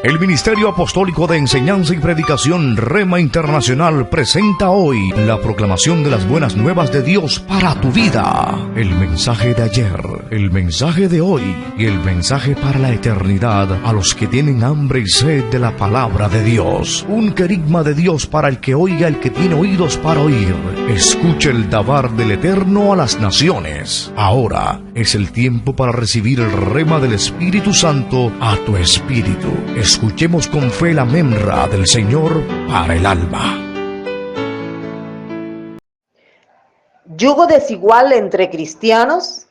El Ministerio Apostólico de Enseñanza y Predicación Rema Internacional presenta hoy la proclamación de las buenas nuevas de Dios para tu vida. El mensaje de ayer, el mensaje de hoy y el mensaje para la eternidad a los que tienen hambre y sed de la palabra de Dios. Un querigma de Dios para el que oiga, el que tiene oídos para oír. Escuche el dabar del Eterno a las naciones. Ahora es el tiempo para recibir el rema del Espíritu Santo a tu espíritu. Escuchemos con fe la memra del Señor para el alma. Yugo desigual entre cristianos,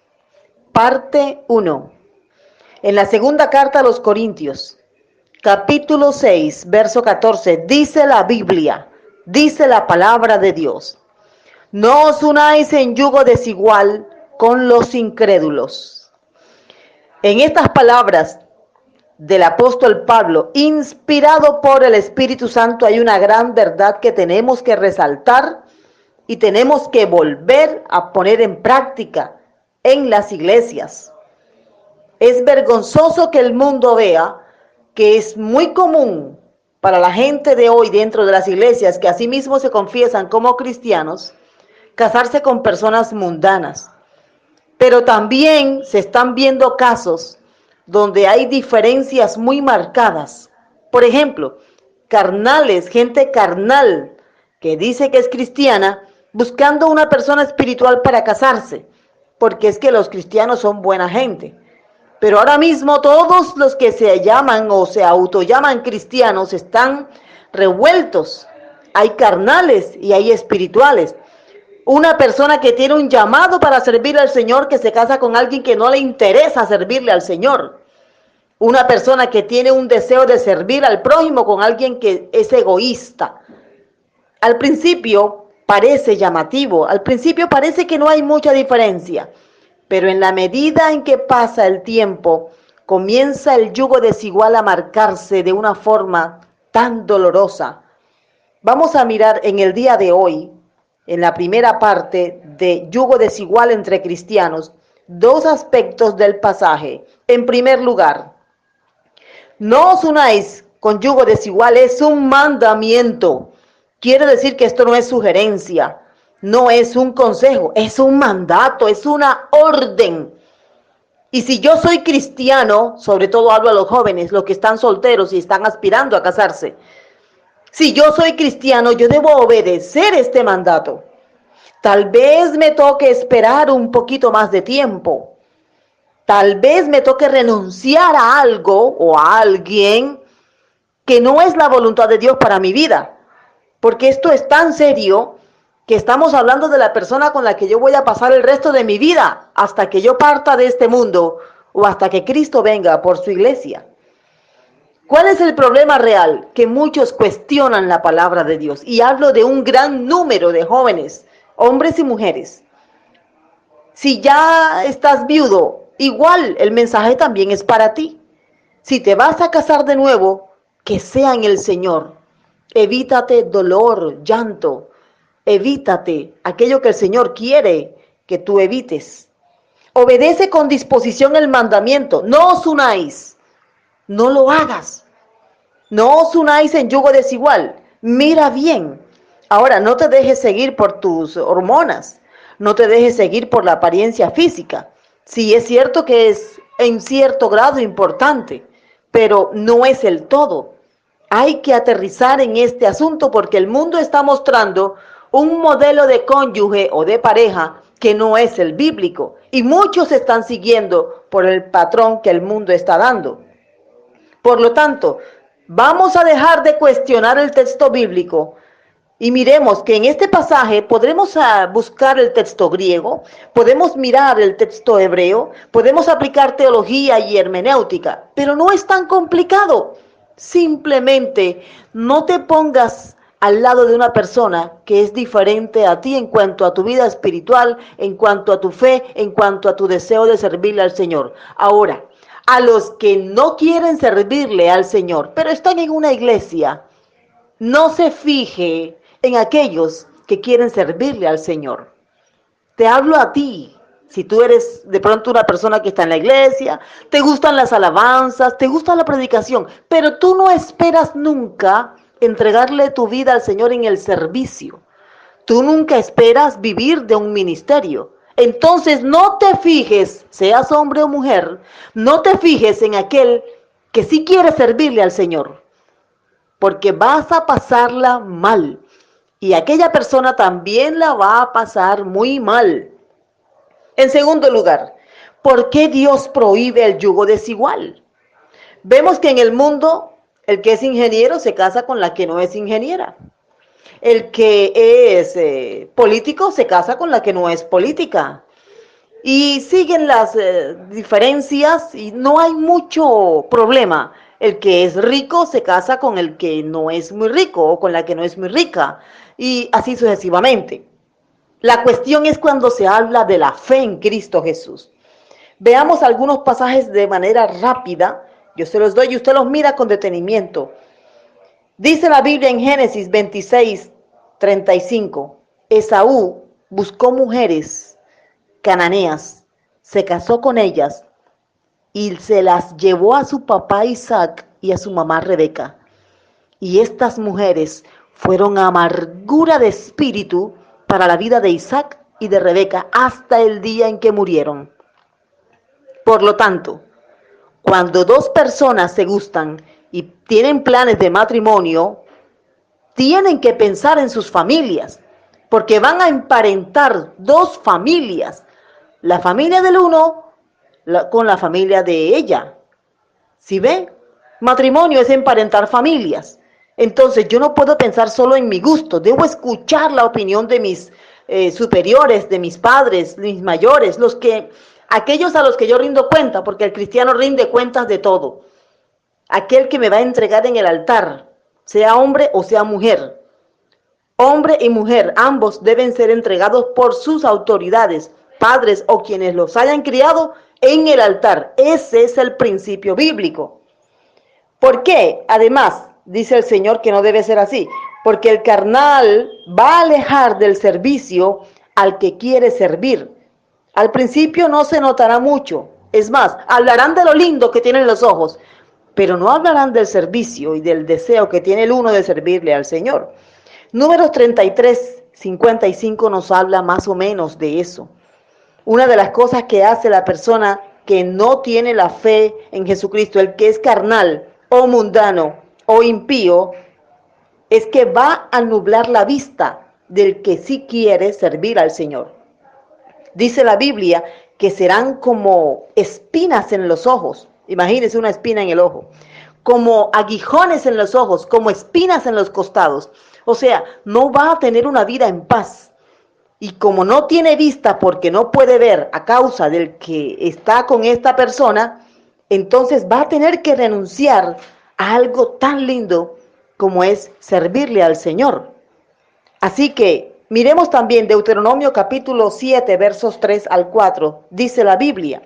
parte 1. En la segunda carta a los Corintios, capítulo 6, verso 14, dice la Biblia, dice la palabra de Dios: no os unáis en yugo desigual con los incrédulos. En estas palabras del apóstol Pablo, inspirado por el Espíritu Santo, hay una gran verdad que tenemos que resaltar y tenemos que volver a poner en práctica en las iglesias. Es vergonzoso que el mundo vea que es muy común para la gente de hoy dentro de las iglesias, que asimismo se confiesan como cristianos, casarse con personas mundanas. Pero también se están viendo casos donde hay diferencias muy marcadas. Por ejemplo, carnales, gente carnal que dice que es cristiana, buscando una persona espiritual para casarse, porque es que los cristianos son buena gente. Pero ahora mismo todos los que se llaman o se autollaman cristianos están revueltos. Hay carnales y hay espirituales. Una persona que tiene un llamado para servir al Señor, que se casa con alguien que no le interesa servirle al Señor. Una persona que tiene un deseo de servir al prójimo con alguien que es egoísta. Al principio parece llamativo, al principio parece que no hay mucha diferencia, pero en la medida en que pasa el tiempo, comienza el yugo desigual a marcarse de una forma tan dolorosa. Vamos a mirar en el día de hoy, en la primera parte de yugo desigual entre cristianos, dos aspectos del pasaje. En primer lugar, no os unáis con yugo desigual, es un mandamiento. Quiere decir que esto no es sugerencia, no es un consejo, es un mandato, es una orden. Y si yo soy cristiano, sobre todo hablo a los jóvenes, los que están solteros y están aspirando a casarse, si yo soy cristiano, yo debo obedecer este mandato. Tal vez me toque esperar un poquito más de tiempo. Tal vez me toque renunciar a algo o a alguien que no es la voluntad de Dios para mi vida. Porque esto es tan serio que estamos hablando de la persona con la que yo voy a pasar el resto de mi vida hasta que yo parta de este mundo o hasta que Cristo venga por su iglesia. ¿Cuál es el problema real? Que muchos cuestionan la palabra de Dios. Y hablo de un gran número de jóvenes, hombres y mujeres. Si ya estás viudo, igual el mensaje también es para ti. Si te vas a casar de nuevo, que sea en el Señor. Evítate dolor, llanto. Evítate aquello que el Señor quiere que tú evites. Obedece con disposición el mandamiento. No os unáis. No lo hagas. No os unáis en yugo desigual. Mira bien. Ahora, no te dejes seguir por tus hormonas. No te dejes seguir por la apariencia física. Sí, es cierto que es en cierto grado importante, pero no es el todo. Hay que aterrizar en este asunto porque el mundo está mostrando un modelo de cónyuge o de pareja que no es el bíblico. Y muchos están siguiendo por el patrón que el mundo está dando. Por lo tanto, vamos a dejar de cuestionar el texto bíblico y miremos que en este pasaje podremos buscar el texto griego, podemos mirar el texto hebreo, podemos aplicar teología y hermenéutica, pero no es tan complicado. Simplemente no te pongas al lado de una persona que es diferente a ti en cuanto a tu vida espiritual, en cuanto a tu fe, en cuanto a tu deseo de servirle al Señor. Ahora, a los que no quieren servirle al Señor, pero están en una iglesia, no se fije en aquellos que quieren servirle al Señor. Te hablo a ti, Si tú eres de pronto una persona que está en la iglesia, te gustan las alabanzas, te gusta la predicación, pero tú no esperas nunca entregarle tu vida al Señor en el servicio. Tú nunca esperas vivir de un ministerio. Entonces no te fijes, seas hombre o mujer, no te fijes en aquel que sí quiere servirle al Señor, porque vas a pasarla mal. Y aquella persona también la va a pasar muy mal. En segundo lugar, ¿por qué Dios prohíbe el yugo desigual? Vemos que en el mundo el que es ingeniero se casa con la que no es ingeniera. El que es político se casa con la que no es política. Y siguen las diferencias y no hay mucho problema. El que es rico se casa con el que no es muy rico o con la que no es muy rica. Y así sucesivamente. La cuestión es cuando se habla de la fe en Cristo Jesús. Veamos algunos pasajes de manera rápida. Yo se los doy y usted los mira con detenimiento. Dice la Biblia en Génesis 26:35. Esaú buscó mujeres cananeas, se casó con ellas y se las llevó a su papá Isaac y a su mamá Rebeca. Y estas mujeres fueron amargura de espíritu para la vida de Isaac y de Rebeca hasta el día en que murieron. Por lo tanto, cuando dos personas se gustan y tienen planes de matrimonio, tienen que pensar en sus familias, porque van a emparentar dos familias, la familia del uno con la familia de ella. ¿Sí ve? Matrimonio es emparentar familias. Entonces yo no puedo pensar solo en mi gusto, debo escuchar la opinión de mis superiores, de mis padres, mis mayores, aquellos a los que yo rindo cuenta, porque el cristiano rinde cuentas de todo. Aquel que me va a entregar en el altar, sea hombre o sea mujer. Hombre y mujer, ambos deben ser entregados por sus autoridades, padres o quienes los hayan criado en el altar. Ese es el principio bíblico. ¿Por qué? Además, dice el Señor que no debe ser así, porque el carnal va a alejar del servicio al que quiere servir. Al principio no se notará mucho, es más, hablarán de lo lindo que tienen los ojos, pero no hablarán del servicio y del deseo que tiene el uno de servirle al Señor. Números 33:55 nos habla más o menos de eso. Una de las cosas que hace la persona que no tiene la fe en Jesucristo, el que es carnal o mundano o impío, es que va a nublar la vista del que sí quiere servir al Señor. Dice la Biblia que serán como espinas en los ojos. Imagínense una espina en el ojo. Como aguijones en los ojos, como espinas en los costados. O sea, no va a tener una vida en paz. Y como no tiene vista porque no puede ver a causa del que está con esta persona, entonces va a tener que renunciar a algo tan lindo como es servirle al Señor. Así que miremos también Deuteronomio capítulo 7, versos 3 al 4. Dice la Biblia: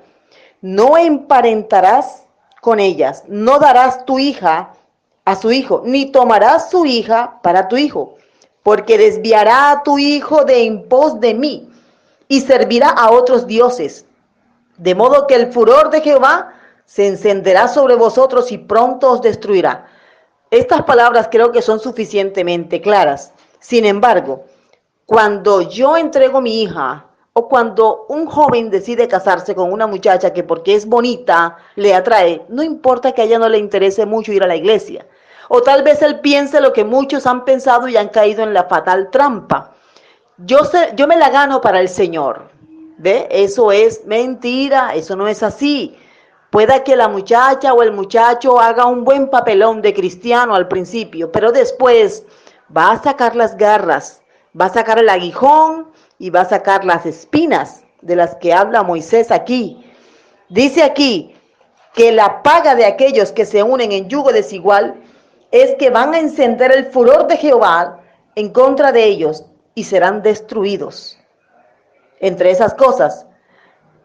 no emparentarás con ellas, no darás tu hija a su hijo, ni tomarás su hija para tu hijo, porque desviará a tu hijo de en pos de mí y servirá a otros dioses. De modo que el furor de Jehová se encenderá sobre vosotros y pronto os destruirá. Estas palabras creo que son suficientemente claras. Sin embargo, cuando yo entrego mi hija o cuando un joven decide casarse con una muchacha que porque es bonita le atrae, no importa que a ella no le interese mucho ir a la iglesia. O tal vez él piense lo que muchos han pensado y han caído en la fatal trampa. Yo me la gano para el Señor. ¿Ve? Eso es mentira, eso no es así. Pueda que la muchacha o el muchacho haga un buen papelón de cristiano al principio, pero después va a sacar las garras, va a sacar el aguijón y va a sacar las espinas de las que habla Moisés aquí. Dice aquí que la paga de aquellos que se unen en yugo desigual es que van a encender el furor de Jehová en contra de ellos y serán destruidos. Entre esas cosas,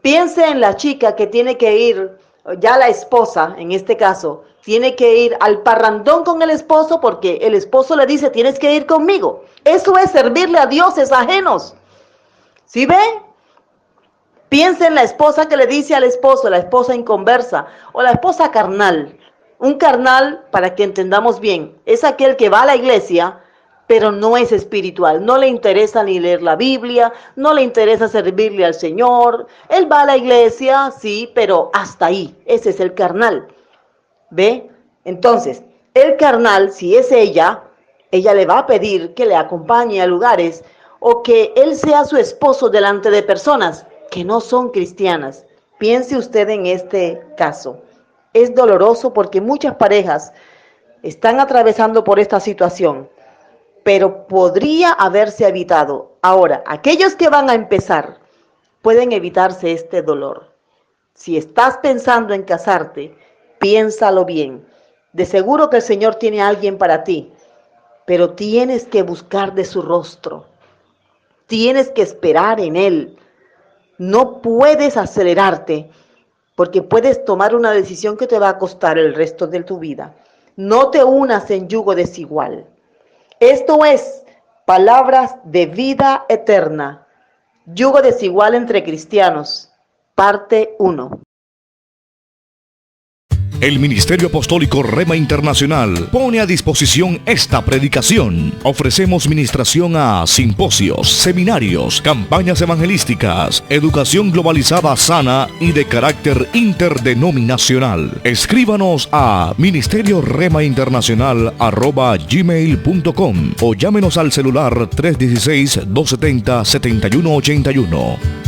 piense en la chica que tiene que ir, ya la esposa en este caso, tiene que ir al parrandón con el esposo porque el esposo le dice, tienes que ir conmigo. Eso es servirle a dioses ajenos. ¿Sí ve? Piensa en la esposa que le dice al esposo, la esposa inconversa o la esposa carnal. Un carnal, para que entendamos bien, es aquel que va a la iglesia, pero no es espiritual. No le interesa ni leer la Biblia, no le interesa servirle al Señor. Él va a la iglesia, sí, pero hasta ahí. Ese es el carnal. ¿Ve? Entonces, el carnal, si es ella le va a pedir que le acompañe a lugares o que él sea su esposo delante de personas que no son cristianas. Piense usted en este caso. Es doloroso porque muchas parejas están atravesando por esta situación, pero podría haberse evitado. Ahora, aquellos que van a empezar pueden evitarse este dolor. Si estás pensando en casarte, piénsalo bien. De seguro que el Señor tiene a alguien para ti, pero tienes que buscar de su rostro. Tienes que esperar en Él. No puedes acelerarte, porque puedes tomar una decisión que te va a costar el resto de tu vida. No te unas en yugo desigual. Esto es palabras de vida eterna. Yugo desigual entre cristianos. Parte 1. El Ministerio Apostólico Rema Internacional pone a disposición esta predicación. Ofrecemos ministración a simposios, seminarios, campañas evangelísticas, educación globalizada sana y de carácter interdenominacional. Escríbanos a ministerioremainternacional@gmail.com o llámenos al celular 316-270-7181.